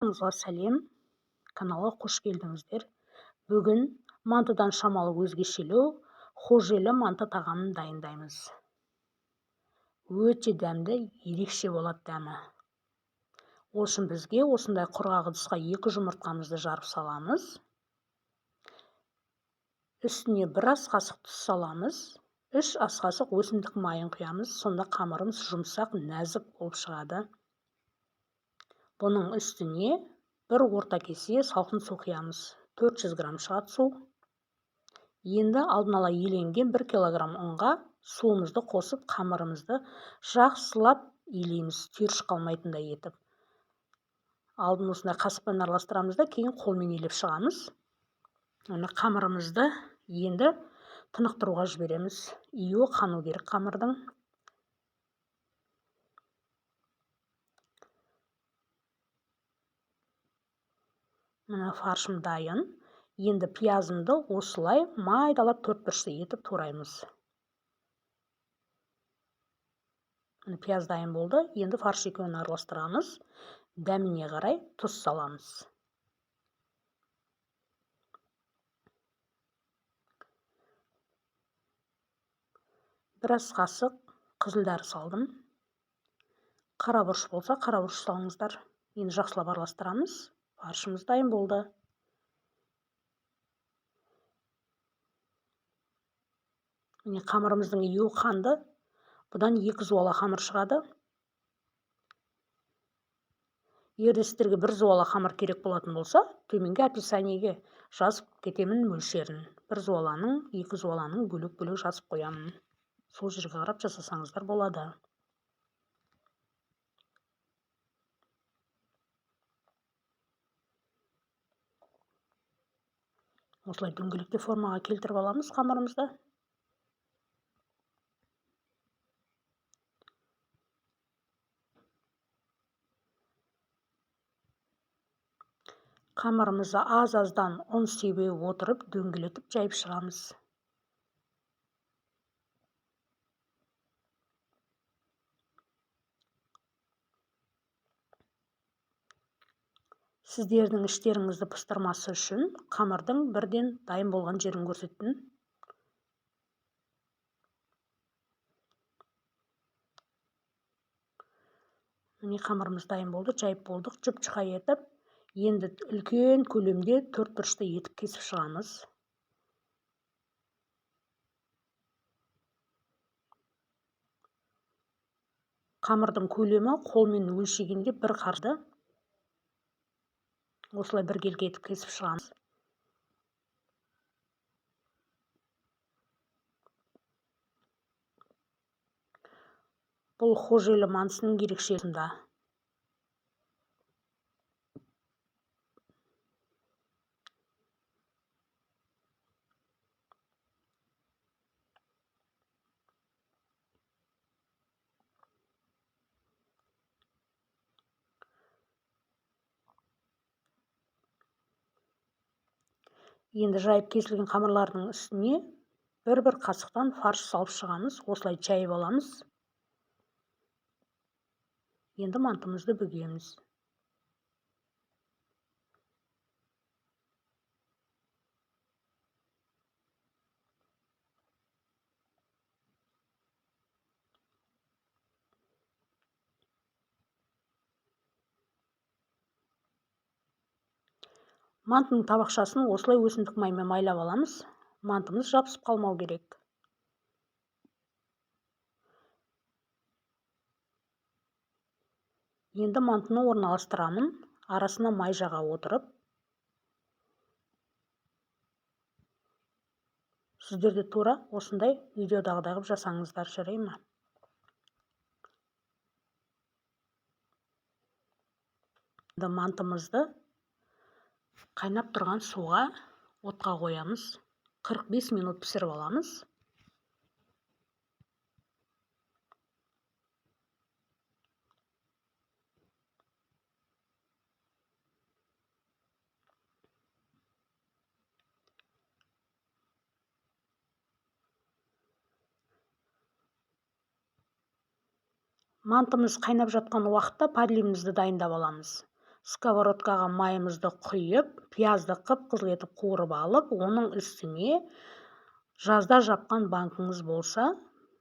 Каналымызға сәлем, каналға қош келдіңіздер. Бүгін мантыдан шамалы өзгешелеу хожелі манты тағамын дайындаймыз. Өте дәмді, ерекше болады дәмі. Үшін бізге осындай құрғақ ыдысқа 2 жұмыртқамызды жарып саламыз. Үстіне 1 ас қасық тұз саламыз. 3 ас қасық өсімдік майын құямыз. Сонда қамырымыз жұмсақ, нәзік болып шығады. Бұның үстіне 1 орта кесе салқын су құямыз. 400 грамм шығады су. Енді алдын ала еленген 1 килограмм ұнға суымызды қосып, қамырымызды жақсылап илейміз, түйіршік қалмайтындай етіп. Алдын осындай қасықпен араластырамыз да, кейін қолмен илеп шығамыз. Қамырымызды енді тынықтыруға жібереміз. Иі қану керек қамырдың. Мына фаршым дайын. Енді пиязымды осылай майдалап 4 бұрышты етіп тураймыз. Пияз дайын болды. Енді фарш екеуін араластырамыз. Дәміне қарай тұз саламыз. Бір ас қасық қызылдар салдым. Қара бұрыш болса, қара бұрыш салыңыздар. Енді жақсылап араластырамыз. Фаршымыз дайын болды. Міне қамырымыздың иі қанды. Бұдан 2 зуала қамыр шығады. Егер сіздерге 1 зуала қамыр керек болатын болса, төменгі описаниеге жазып кетемін мөлшерін. 1 зуаланың, 2 зуаланың бөлек-бөлек жазып қоямын. Сол жерге қарап жасасаңыздар болады. Осылай дөңгелекте формаға келтіріп аламыз қамырымызды. Қамырымызды аз-аздан ұн себе отырып, дөңгелетіп жайып шығамыз. Сіздердің іштеріңізді пыстырмасы үшін қамырдың бірден дайын болған жерін көрсеттім. Міне қамырымыз дайын болды, жайып болдық, жұп-жұқа етіп. Енді үлкен көлемде 4 бұрышты етіп кесіп шығамыз. Қамырдың көлемі қолмен өлшегенде 1 қарды. Осылай бір келге етіп кесіп шығамыз. Бұл хожелі мантысының ерекшелігінде. Енді жайып кесілген қамырлардың үстіне 1-1 қасықтан фарш салып шығамыз. Осылай жайып аламыз. Енді мантымызды бөгеміз. Мантының табақшасын осылай өсімдік маймен майлап аламыз. Мантымыз жабысып қалмау керек. Енді мантыны орналастырамын. Арасына май жаға отырып. Сіздерде тура осындай видеодағыдай қылып жасаңыздар, жарай ма? Мантымызды қайнап тұрған суға отқа қоямыз. 45 минут пісіріп аламыз. Мантымыз қайнап жатқан уақытта подлимімізді дайындап аламыз. Сковородкаға майымызды құйып, пиязды қып-қызыл етіп қуырып алып, оның үстіне жазда жапқан банкіңіз болса,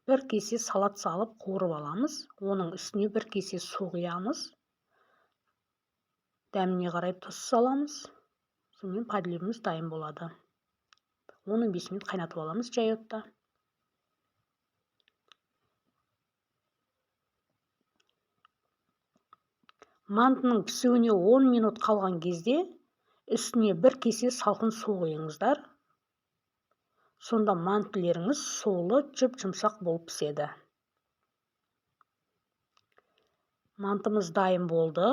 бір кесе салат салып қуырып аламыз. Оның үстіне бір кесе су құямыз. Дәміне қарай тұз саламыз. Сонымен подливіміз дайын болады. 15 минут қайнатып аламыз жай отта. Мантының пісуіне 10 минут қалған кезде үстіне бір кесе салқын су құйыңыздар. Сонда мантылеріңіз сулы, жұп-жұмсақ болып піседі. Мантымыз дайын болды.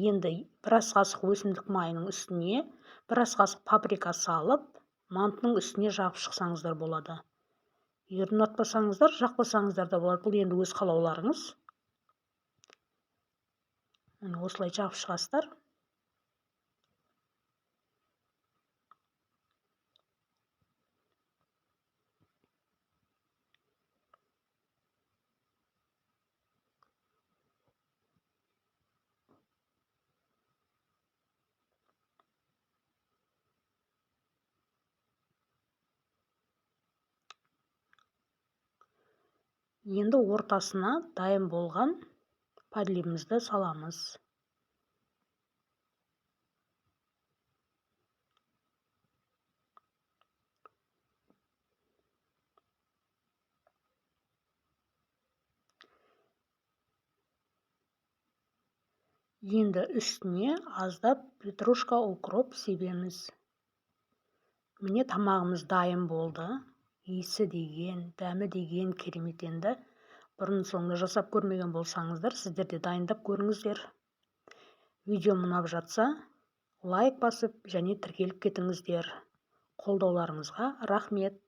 Енді бір ас қасық өсімдік майының үстіне бір ас қасық паприка салып, мантының үстіне жағып шықсаңыздар болады. Егер ұнатпасаңыздар, жақпасаңыздар да болады. Бұл енді өз қалауларыңыз. Осылай жағып шығасыздар. Енді ортасына дайын болған подливімізді саламыз. Енді үстіне аздап петрушка, укроп себеміз. Міне тамағымыз дайын болды. Иісі деген, дәмі деген керемет енді. Бұрын соңды жасап көрмеген болсаңыздар, сіздер де дайындап көріңіздер. Видео ұнап жатса, лайк басып және тіркеліп кетіңіздер. Қолдауларыңызға рахмет.